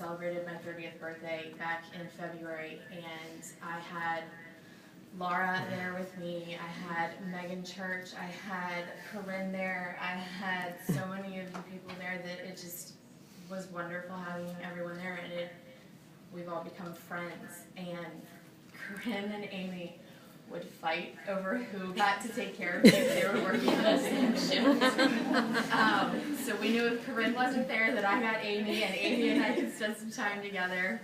celebrated my 30th birthday back in February, and I had Laura there with me, I had Megan Church, I had Corinne there, I had so many of the people there that it just was wonderful having everyone there, and we've all become friends. And Corinne and Amy would fight over who got to take care of me if they were working on the same shift. So we knew if Corinne wasn't there that I got Amy, and Amy and I could spend some time together.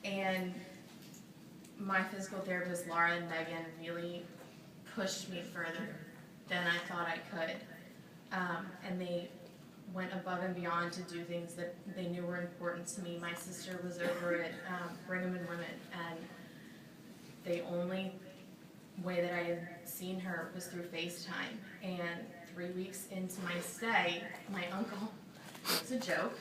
And my physical therapist, Laura and Megan, really pushed me further than I thought I could. And they went above and beyond to do things that they knew were important to me. My sister was over at Brigham and Women, and the only way that I had seen her was through FaceTime. And 3 weeks into my stay, my uncle makes a joke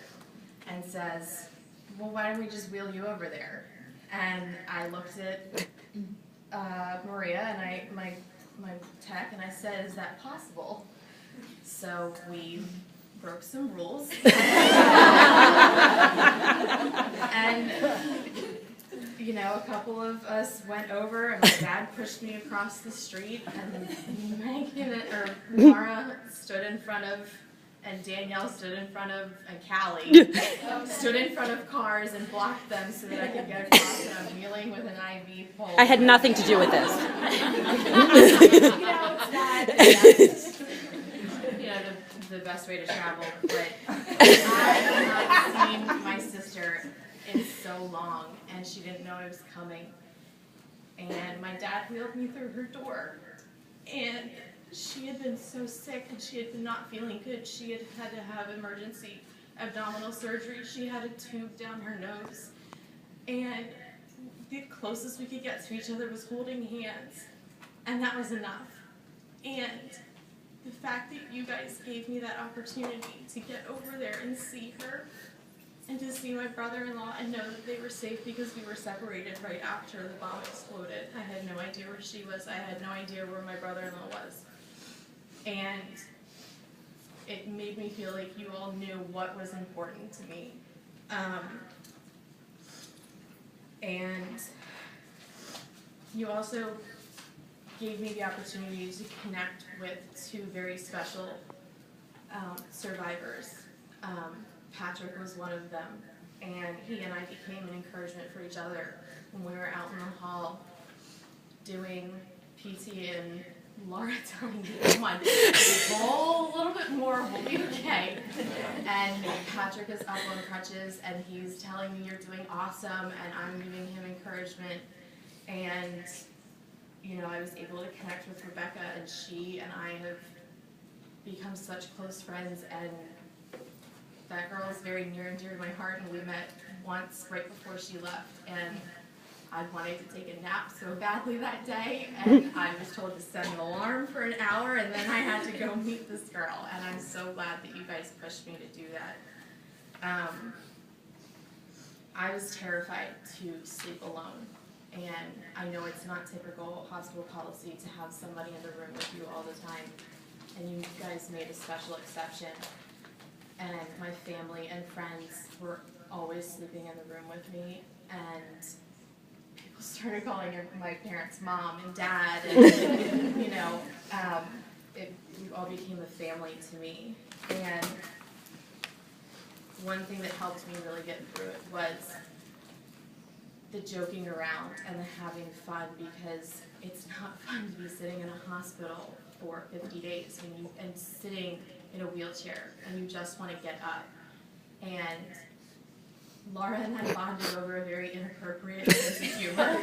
and says, well, why don't we just wheel you over there? And I looked at Maria and my tech, and I said, is that possible? So we broke some rules. And you know, a couple of us went over, and my dad pushed me across the street, and Megan or Laura stood in front of, and Danielle stood in front of, and Callie stood in front of cars and blocked them so that I could get across, and I'm wheeling with an IV pole. I had nothing to do with this. You know, it's not, you know, the best way to travel, but I had not seen my sister in so long, and she didn't know I was coming. And my dad wheeled me through her door, and she had been so sick, and she had been not feeling good. She had had to have emergency abdominal surgery. She had a tube down her nose, and the closest we could get to each other was holding hands, and that was enough. And the fact that you guys gave me that opportunity to get over there and see her, and to see my brother-in-law and know that they were safe, because we were separated right after the bomb exploded. I had no idea where she was. I had no idea where my brother-in-law was. And it made me feel like you all knew what was important to me. And you also gave me the opportunity to connect with two very special survivors. Patrick was one of them, and he and I became an encouragement for each other when we were out in the hall doing PT, and Laura telling me, come on, roll a little bit more, we'll be okay. And Patrick is up on crutches, and he's telling me you're doing awesome, and I'm giving him encouragement. And you know, I was able to connect with Rebecca, and she and I have become such close friends, and that girl is very near and dear to my heart, and we met once right before she left, and I wanted to take a nap so badly that day, and I was told to set an alarm for an hour, and then I had to go meet this girl, and I'm so glad that you guys pushed me to do that. I was terrified to sleep alone, and I know it's not typical hospital policy to have somebody in the room with you all the time, and you guys made a special exception. And my family and friends were always sleeping in the room with me, and people started calling my parents mom and dad, and you know, we all became a family to me. And one thing that helped me really get through it was the joking around and the having fun, because it's not fun to be sitting in a hospital for 50 days and sitting in a wheelchair, and you just want to get up. And Laura and I bonded over a very inappropriate sense of humor.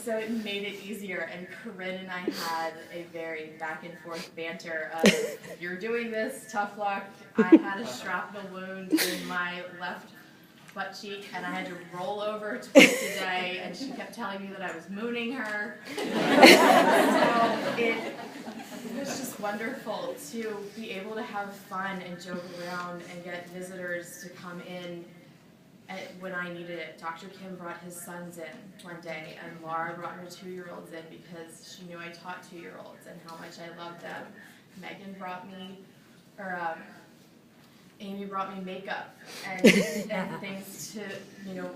So it made it easier, and Corinne and I had a very back and forth banter of, you're doing this, tough luck. I had a shrapnel wound in my left butt cheek, and I had to roll over twice a day, and she kept telling me that I was mooning her. So it was just wonderful to be able to have fun and joke around and get visitors to come in when I needed it. Dr. Kim brought his sons in one day, and Laura brought her 2-year-olds in because she knew I taught 2-year-olds and how much I loved them. Megan brought me, Amy brought me makeup and things to,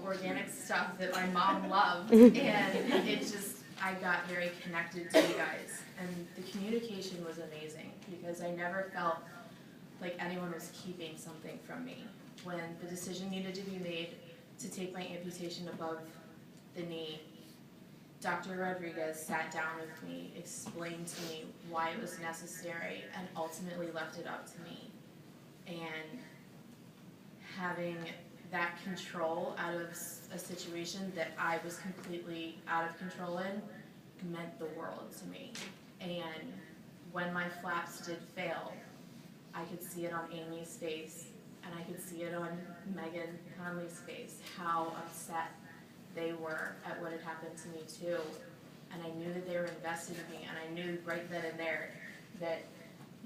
organic stuff that my mom loved. And it just, I got very connected to you guys. And the communication was amazing because I never felt like anyone was keeping something from me. When the decision needed to be made to take my amputation above the knee, Dr. Rodriguez sat down with me, explained to me why it was necessary, and ultimately left it up to me. And having that control out of a situation that I was completely out of control in meant the world to me. And when my flaps did fail, I could see it on Amy's face, and I could see it on Megan Conley's face, how upset they were at what had happened to me too. And I knew that they were invested in me, and I knew right then and there that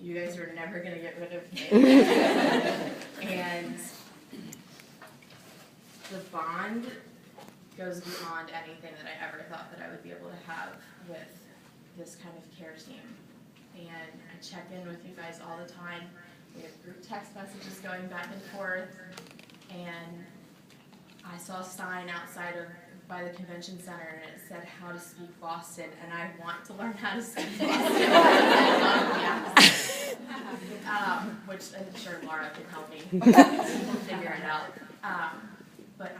you guys were never going to get rid of me. And the bond goes beyond anything that I ever thought that I would be able to have with this kind of care team. And I check in with you guys all the time. We have group text messages going back and forth. And I saw a sign outside by the convention center, and it said how to speak Boston, and I want to learn how to speak Boston. Which I'm sure Laura can help me figure it out. But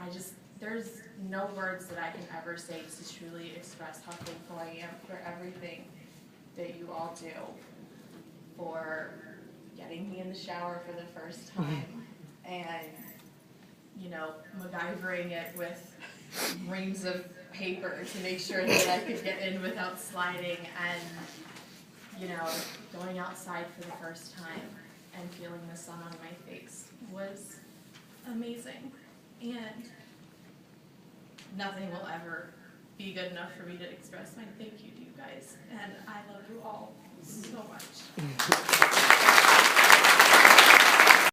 there's no words that I can ever say to truly express how thankful I am for everything that you all do, for getting me in the shower for the first time, and MacGyvering it with reams of paper to make sure that I could get in without sliding, and going outside for the first time and feeling the sun on my face was amazing. And nothing will ever be good enough for me to express my thank you to you guys, and I love you all so much.